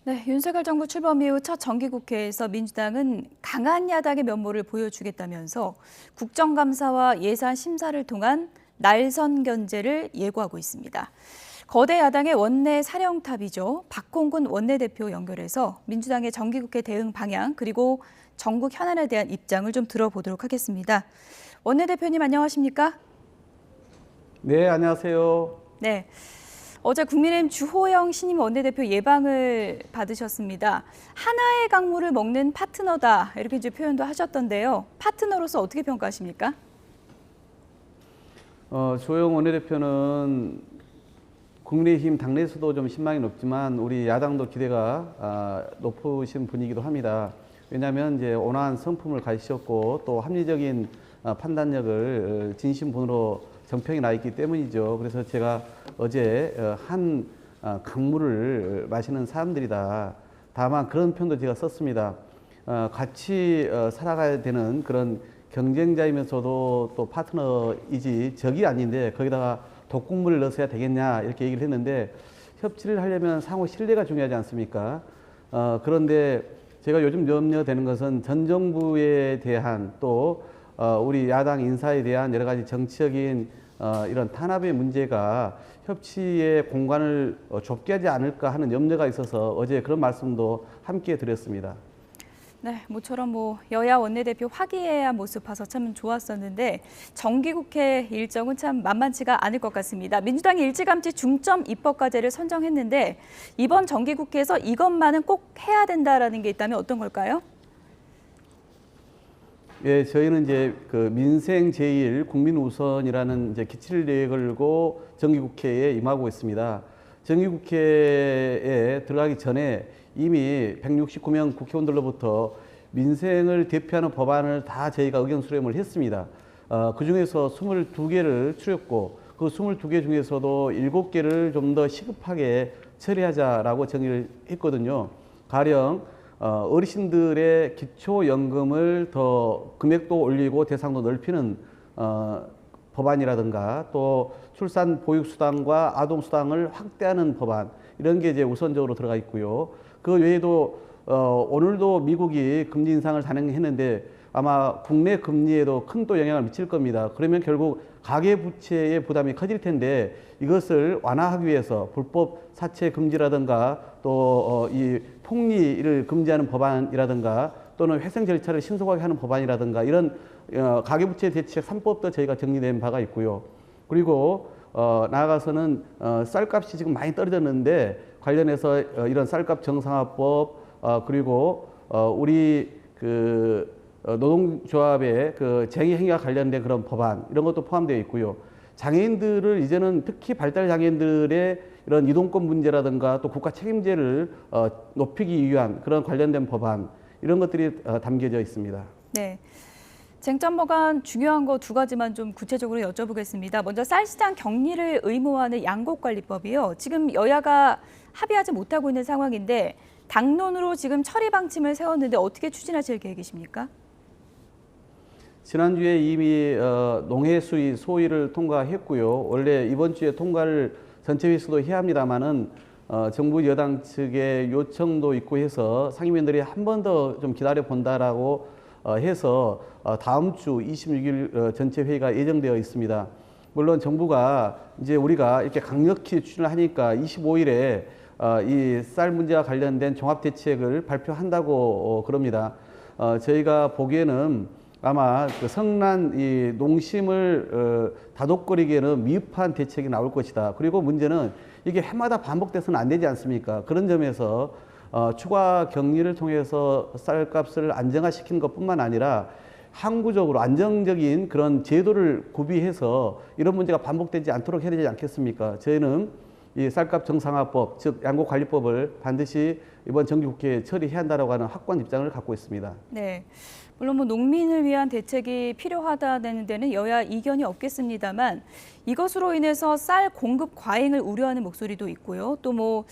네, 윤석열 정부 출범 이후 첫 정기국회에서 민주당은 강한 야당의 면모를 보여주겠다면서 국정감사와 예산 심사를 통한 날선 견제를 예고하고 있습니다. 거대 야당의 원내 사령탑이죠. 박홍근 원내대표 연결해서 민주당의 정기국회 대응 방향 그리고 전국 현안에 대한 입장을 좀 들어보도록 하겠습니다. 원내대표님 안녕하십니까? 네, 안녕하세요. 네. 어제 국민의힘 주호영 신임 원내대표 예방을 받으셨습니다. 하나의 강물을 먹는 파트너다 이렇게 이제 표현도 하셨던데요. 파트너로서 어떻게 평가하십니까? 주호영 원내대표는 국민의힘 당내에서도 좀 신망이 높지만 우리 야당도 기대가 높으신 분이기도 합니다. 왜냐하면 이제 온화한 성품을 가지셨고 또 합리적인 판단력을 진심분으로 정평이 나 있기 때문이죠. 그래서 제가 어제 한 강물을 마시는 사람들이다. 다만 그런 표현도 제가 썼습니다. 같이 살아가야 되는 그런 경쟁자이면서도 또 파트너이지 적이 아닌데 거기다가 독국물을 넣어야 되겠냐 이렇게 얘기를 했는데 협치를 하려면 상호 신뢰가 중요하지 않습니까? 그런데 제가 요즘 염려되는 것은 전 정부에 대한 또 우리 야당 인사에 대한 여러 가지 정치적인 이런 탄압의 문제가 협치의 공간을 좁게 하지 않을까 하는 염려가 있어서 어제 그런 말씀도 함께 드렸습니다. 네, 모처럼 여야 원내대표 화기애애한 모습 봐서 참 좋았었는데 정기국회 일정은 참 만만치가 않을 것 같습니다. 민주당이 일찌감치 중점 입법과제를 선정했는데 이번 정기국회에서 이것만은 꼭 해야 된다라는 게 있다면 어떤 걸까요? 예, 저희는 이제 그 민생 제일 국민 우선이라는 이제 기치를 내걸고 정기국회에 임하고 있습니다. 정기국회에 들어가기 전에 이미 169명 국회의원들로부터 민생을 대표하는 법안을 다 저희가 의견 수렴을 했습니다. 그 중에서 22개를 추렸고 그 22개 중에서도 7개를 좀 더 시급하게 처리하자라고 정의를 했거든요. 가령 어르신들의 기초연금을 더 금액도 올리고 대상도 넓히는 법안이라든가 또 출산 보육수당과 아동수당을 확대하는 법안 이런 게 이제 우선적으로 들어가 있고요. 그 외에도 오늘도 미국이 금리 인상을 단행했는데 아마 국내 금리에도 큰 또 영향을 미칠 겁니다. 그러면 결국 가계부채의 부담이 커질 텐데 이것을 완화하기 위해서 불법 사채 금지라든가 또 이 폭리를 금지하는 법안이라든가 또는 회생 절차를 신속하게 하는 법안이라든가 이런 가계부채 대책 3법도 저희가 정리된 바가 있고요. 그리고 나아가서는 쌀값이 지금 많이 떨어졌는데 관련해서 이런 쌀값 정상화법 그리고 우리 그 노동조합의 그 쟁의 행위와 관련된 그런 법안 이런 것도 포함되어 있고요. 장애인들을 이제는 특히 발달 장애인들의 이런 이동권 문제라든가 또 국가 책임제를 높이기 위한 그런 관련된 법안 이런 것들이 담겨져 있습니다. 네. 쟁점 법안 중요한 거 두 가지만 좀 구체적으로 여쭤보겠습니다. 먼저 쌀시장 격리를 의무화하는 양곡관리법이요. 지금 여야가 합의하지 못하고 있는 상황인데 당론으로 지금 처리 방침을 세웠는데 어떻게 추진하실 계획이십니까? 지난주에 이미 농해수위 소위를 통과했고요. 원래 이번 주에 통과를 전체 회수도 해야 합니다만은 정부 여당 측의 요청도 있고 해서 상임위원들이 한 번 더 좀 기다려 본다라고 해서 다음 주 26일 전체 회의가 예정되어 있습니다. 물론 정부가 이제 우리가 이렇게 강력히 추진을 하니까 25일에 이 쌀 문제와 관련된 종합대책을 발표한다고 그럽니다. 저희가 보기에는 아마 그 성난 이 농심을 다독거리기에는 미흡한 대책이 나올 것이다. 그리고 문제는 이게 해마다 반복돼서는 안 되지 않습니까? 그런 점에서 추가 격리를 통해서 쌀값을 안정화시키는 것뿐만 아니라 항구적으로 안정적인 그런 제도를 구비해서 이런 문제가 반복되지 않도록 해야 되지 않겠습니까? 저희는 이 쌀값 정상화법, 즉 양곡관리법을 반드시 이번 정기국회에 처리해야 한다고 하는 확고한 입장을 갖고 있습니다. 네. 물론 농민을 위한 대책이 필요하다는 데는 여야 이견이 없겠습니다만 이것으로 인해서 쌀 공급 과잉을 우려하는 목소리도 있고요. 또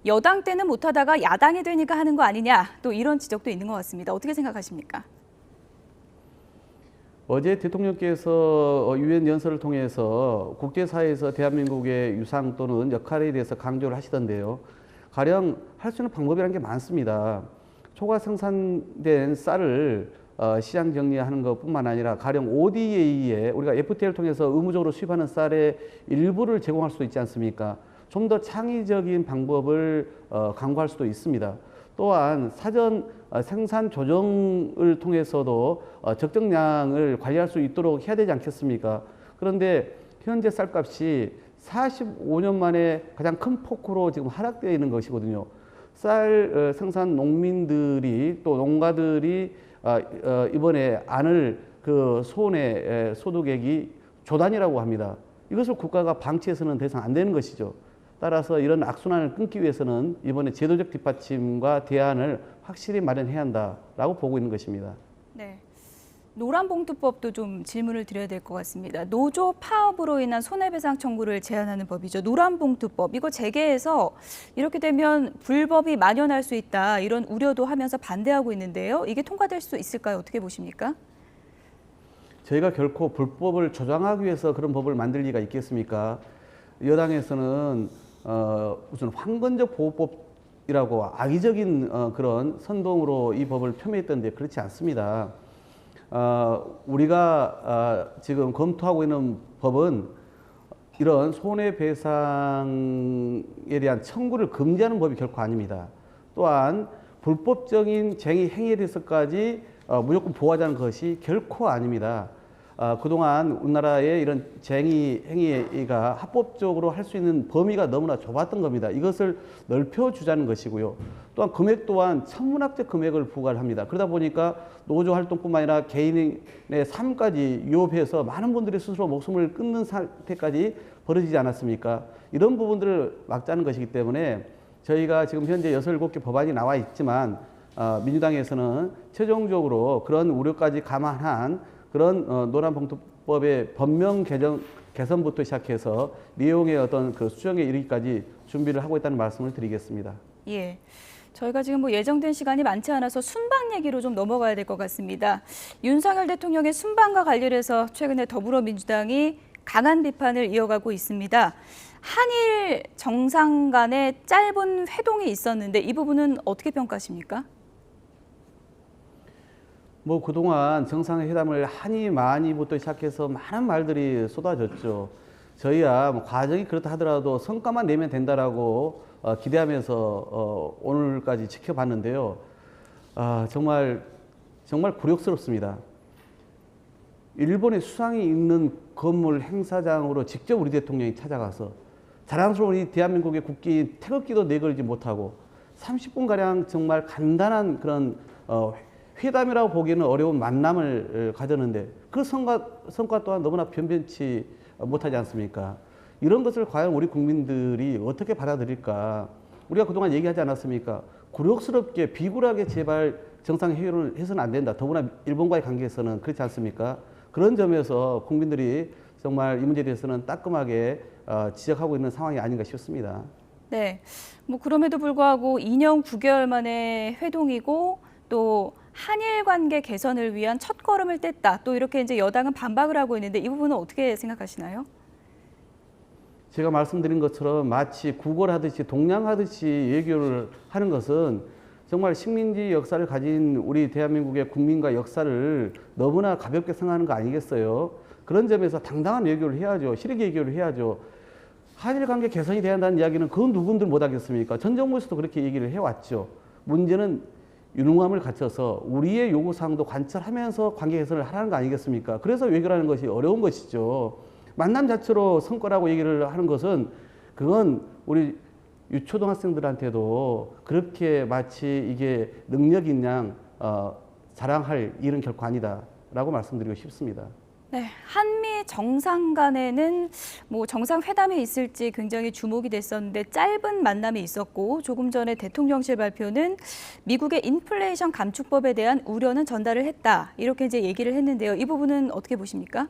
여당 때는 못하다가 야당이 되니까 하는 거 아니냐 또 이런 지적도 있는 것 같습니다. 어떻게 생각하십니까? 어제 대통령께서 유엔 연설을 통해서 국제사회에서 대한민국의 유상 또는 역할에 대해서 강조를 하시던데요. 가령 할 수 있는 방법이라는 게 많습니다. 초과 생산된 쌀을 시장 정리하는 것뿐만 아니라 가령 ODA에 우리가 FTA를 통해서 의무적으로 수입하는 쌀의 일부를 제공할 수도 있지 않습니까? 좀 더 창의적인 방법을 강구할 수도 있습니다. 또한 사전 생산 조정을 통해서도 적정량을 관리할 수 있도록 해야 되지 않겠습니까? 그런데 현재 쌀값이 45년 만에 가장 큰 폭으로 지금 하락되어 있는 것이거든요. 쌀 생산 농민들이 또 농가들이 이번에 안을 그 소원의 소득액이 조단이라고 합니다. 이것을 국가가 방치해서는 더 이상 안 되는 것이죠. 따라서 이런 악순환을 끊기 위해서는 이번에 제도적 뒷받침과 대안을 확실히 마련해야 한다라고 보고 있는 것입니다. 네. 노란봉투법도 좀 질문을 드려야 될 것 같습니다. 노조 파업으로 인한 손해배상 청구를 제한하는 법이죠. 노란봉투법, 이거 재개해서 이렇게 되면 불법이 만연할 수 있다, 이런 우려도 하면서 반대하고 있는데요. 이게 통과될 수 있을까요? 어떻게 보십니까? 저희가 결코 불법을 조장하기 위해서 그런 법을 만들 리가 있겠습니까? 여당에서는 무슨 황건적 보호법이라고 악의적인 그런 선동으로 이 법을 폄훼했던데 그렇지 않습니다. 우리가 지금 검토하고 있는 법은 이런 손해배상에 대한 청구를 금지하는 법이 결코 아닙니다. 또한 불법적인 쟁의 행위에 대해서까지 무조건 보호하자는 것이 결코 아닙니다. 그동안 우리나라의 이런 쟁의 행위가 합법적으로 할 수 있는 범위가 너무나 좁았던 겁니다. 이것을 넓혀주자는 것이고요. 또한 금액 또한 천문학적 금액을 부과를 합니다. 그러다 보니까 노조 활동뿐만 아니라 개인의 삶까지 위협해서 많은 분들이 스스로 목숨을 끊는 사태까지 벌어지지 않았습니까? 이런 부분들을 막자는 것이기 때문에 저희가 지금 현재 6, 7개 법안이 나와 있지만 민주당에서는 최종적으로 그런 우려까지 감안한 그런 노란봉투법의 법령 개선부터 시작해서 내용의 어떤 그 수정에 이르기까지 준비를 하고 있다는 말씀을 드리겠습니다. 예. 저희가 지금 뭐 예정된 시간이 많지 않아서 순방 얘기로 좀 넘어가야 될 것 같습니다. 윤석열 대통령의 순방과 관련해서 최근에 더불어민주당이 강한 비판을 이어가고 있습니다. 한일 정상 간의 짧은 회동이 있었는데 이 부분은 어떻게 평가하십니까? 뭐 그동안 정상회담을 하니 마니부터 시작해서 많은 말들이 쏟아졌죠. 저희야 뭐 과정이 그렇다 하더라도 성과만 내면 된다라고 기대하면서 오늘까지 지켜봤는데요. 정말 굴욕스럽습니다. 일본의 수상이 있는 건물 행사장으로 직접 우리 대통령이 찾아가서 자랑스러운 우리 대한민국의 국기인 태극기도 내걸지 못하고 30분가량 정말 간단한 그런 회담이라고 보기에는 어려운 만남을 가졌는데 그 성과 또한 너무나 변변치 못하지 않습니까? 이런 것을 과연 우리 국민들이 어떻게 받아들일까? 우리가 그동안 얘기하지 않았습니까? 굴욕스럽게 비굴하게 제발 정상회의를 해서는 안 된다. 더구나 일본과의 관계에서는 그렇지 않습니까? 그런 점에서 국민들이 정말 이 문제에 대해서는 따끔하게 지적하고 있는 상황이 아닌가 싶습니다. 네, 뭐 그럼에도 불구하고 2년 9개월 만에 회동이고 또 한일 관계 개선을 위한 첫걸음을 뗐다. 또 이렇게 이제 여당은 반박을 하고 있는데 이 부분은 어떻게 생각하시나요? 제가 말씀드린 것처럼 마치 구걸하듯이 동냥하듯이 외교를 하는 것은 정말 식민지 역사를 가진 우리 대한민국의 국민과 역사를 너무나 가볍게 생각하는 거 아니겠어요? 그런 점에서 당당한 외교를 해야죠. 실익 외교를 해야죠. 한일 관계 개선이 돼야 한다는 이야기는 그 누군들 못하겠습니까? 전 정부에서도 그렇게 얘기를 해왔죠. 문제는 유능함을 갖춰서 우리의 요구사항도 관철하면서 관계 개선을 하라는 거 아니겠습니까? 그래서 외교라는 것이 어려운 것이죠. 만남 자체로 성과라고 얘기를 하는 것은 그건 우리 유초등학생들한테도 그렇게 마치 이게 능력인 양 자랑할 일은 결코 아니다라고 말씀드리고 싶습니다. 네, 한미 정상 간에는 뭐 정상회담이 있을지 굉장히 주목이 됐었는데 짧은 만남이 있었고 조금 전에 대통령실 발표는 미국의 인플레이션 감축법에 대한 우려는 전달을 했다. 이렇게 이제 얘기를 했는데요. 이 부분은 어떻게 보십니까?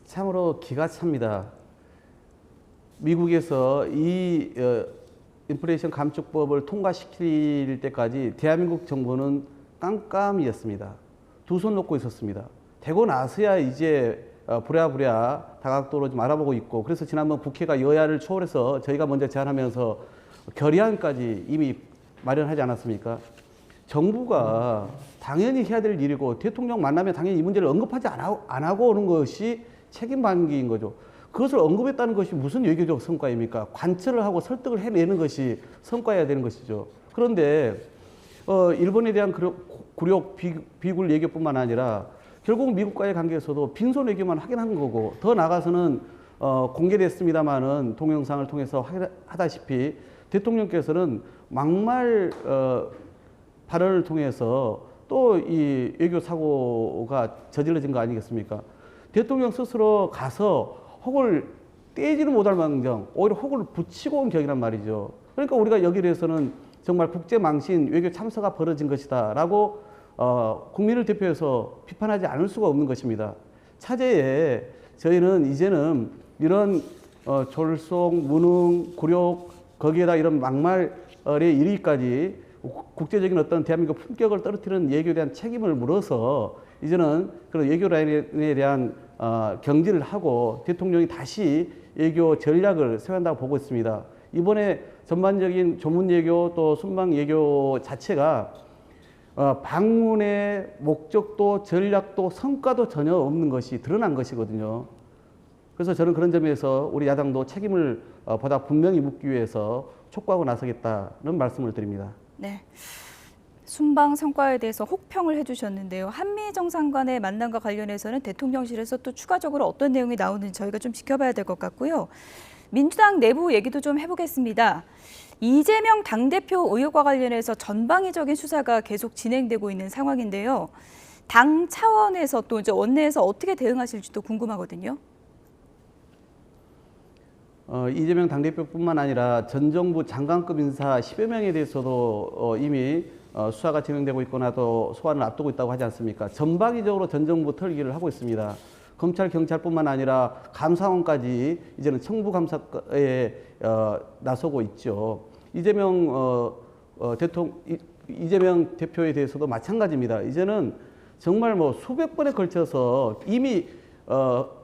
참으로 기가 찹니다. 미국에서 이 인플레이션 감축법을 통과시킬 때까지 대한민국 정부는 깜깜이었습니다. 두 손 놓고 있었습니다. 되고 나서야 이제 부랴부랴 다각도로 좀 알아보고 있고, 그래서 지난번 국회가 여야를 초월해서 저희가 먼저 제안하면서 결의안까지 이미 마련하지 않았습니까? 정부가 당연히 해야 될 일이고, 대통령 만나면 당연히 이 문제를 언급하지 안 하고 오는 것이 책임 방기인 거죠. 그것을 언급했다는 것이 무슨 외교적 성과입니까? 관철을 하고 설득을 해내는 것이 성과여야 되는 것이죠. 그런데 일본에 대한 굴욕, 비굴 외교뿐만 아니라 결국 미국과의 관계에서도 빈손 외교만 하긴 한 거고, 더 나아가서는 공개됐습니다마는 동영상을 통해서 하다시피 대통령께서는 막말 발언을 통해서 또 이 외교 사고가 저질러진 거 아니겠습니까? 대통령 스스로 가서 혹을 떼지는 못할 망정, 오히려 혹을 붙이고 온 격이란 말이죠. 그러니까 우리가 여기에 대해서는 정말 국제망신, 외교 참사가 벌어진 것이다라고 국민을 대표해서 비판하지 않을 수가 없는 것입니다. 차제에 저희는 이제는 이런 졸속, 무능, 굴욕, 거기에다 이런 막말에 이르기까지 국제적인 어떤 대한민국 품격을 떨어뜨리는 외교에 대한 책임을 물어서 이제는 그런 외교 라인에 대한 경질을 하고 대통령이 다시 외교 전략을 세워야 한다고 보고 있습니다. 이번에 전반적인 조문 외교 또 순방 외교 자체가 방문의 목적도 전략도 성과도 전혀 없는 것이 드러난 것이거든요. 그래서 저는 그런 점에서 우리 야당도 책임을 보다 분명히 묻기 위해서 촉구하고 나서겠다는 말씀을 드립니다. 네. 순방 성과에 대해서 혹평을 해주셨는데요. 한미 정상간의 만남과 관련해서는 대통령실에서 또 추가적으로 어떤 내용이 나오는지 저희가 좀 지켜봐야 될 것 같고요. 민주당 내부 얘기도 좀 해보겠습니다. 이재명 당대표 의혹과 관련해서 전방위적인 수사가 계속 진행되고 있는 상황인데요. 당 차원에서 또 이제 원내에서 어떻게 대응하실지도 궁금하거든요. 이재명 당대표뿐만 아니라 전 정부 장관급 인사 10여 명에 대해서도 이미 수사가 진행되고 있거나 또 소환을 앞두고 있다고 하지 않습니까? 전방위적으로 전 정부 털기를 하고 있습니다. 검찰, 경찰뿐만 아니라 감사원까지 이제는 청부 감사에 나서고 있죠. 이재명 대표에 대해서도 마찬가지입니다. 이제는 정말 뭐 수백 번에 걸쳐서 이미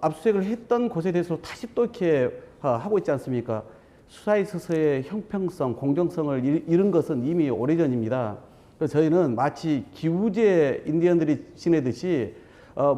압수수색을 했던 곳에 대해서 다시 또 이렇게 하고 있지 않습니까? 수사에 있어서의 형평성, 공정성을 잃은 것은 이미 오래전입니다. 그래서 저희는 마치 기우제 인디언들이 지내듯이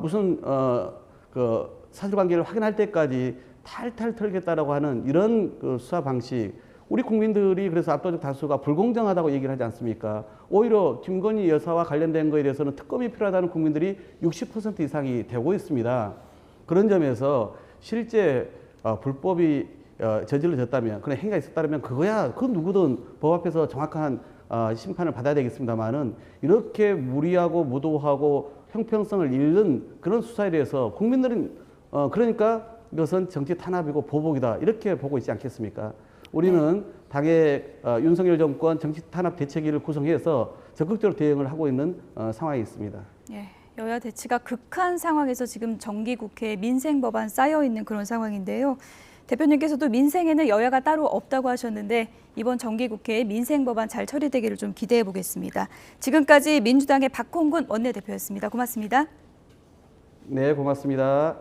무슨 그 사실관계를 확인할 때까지 탈탈 털겠다라고 하는 이런 그 수사 방식, 우리 국민들이 그래서 압도적 다수가 불공정하다고 얘기를 하지 않습니까? 오히려 김건희 여사와 관련된 거에 대해서는 특검이 필요하다는 국민들이 60% 이상이 되고 있습니다. 그런 점에서 실제 불법이 저질러졌다면, 그런 행위가 있었다면 그거야 그 누구든 법 앞에서 정확한 심판을 받아야 되겠습니다만은, 이렇게 무리하고 무도하고 형평성을 잃는 그런 수사에 대해서 국민들은 그러니까 이것은 정치 탄압이고 보복이다 이렇게 보고 있지 않겠습니까? 우리는 당의 윤석열 정권 정치 탄압 대책위를 구성해서 적극적으로 대응을 하고 있는 상황이 있습니다. 예, 여야 대치가 극한 상황에서 지금 정기국회에 민생 법안 쌓여 있는 그런 상황인데요. 대표님께서도 민생에는 여야가 따로 없다고 하셨는데 이번 정기국회에 민생 법안 잘 처리되기를 좀 기대해 보겠습니다. 지금까지 민주당의 박홍근 원내대표였습니다. 고맙습니다. 네, 고맙습니다.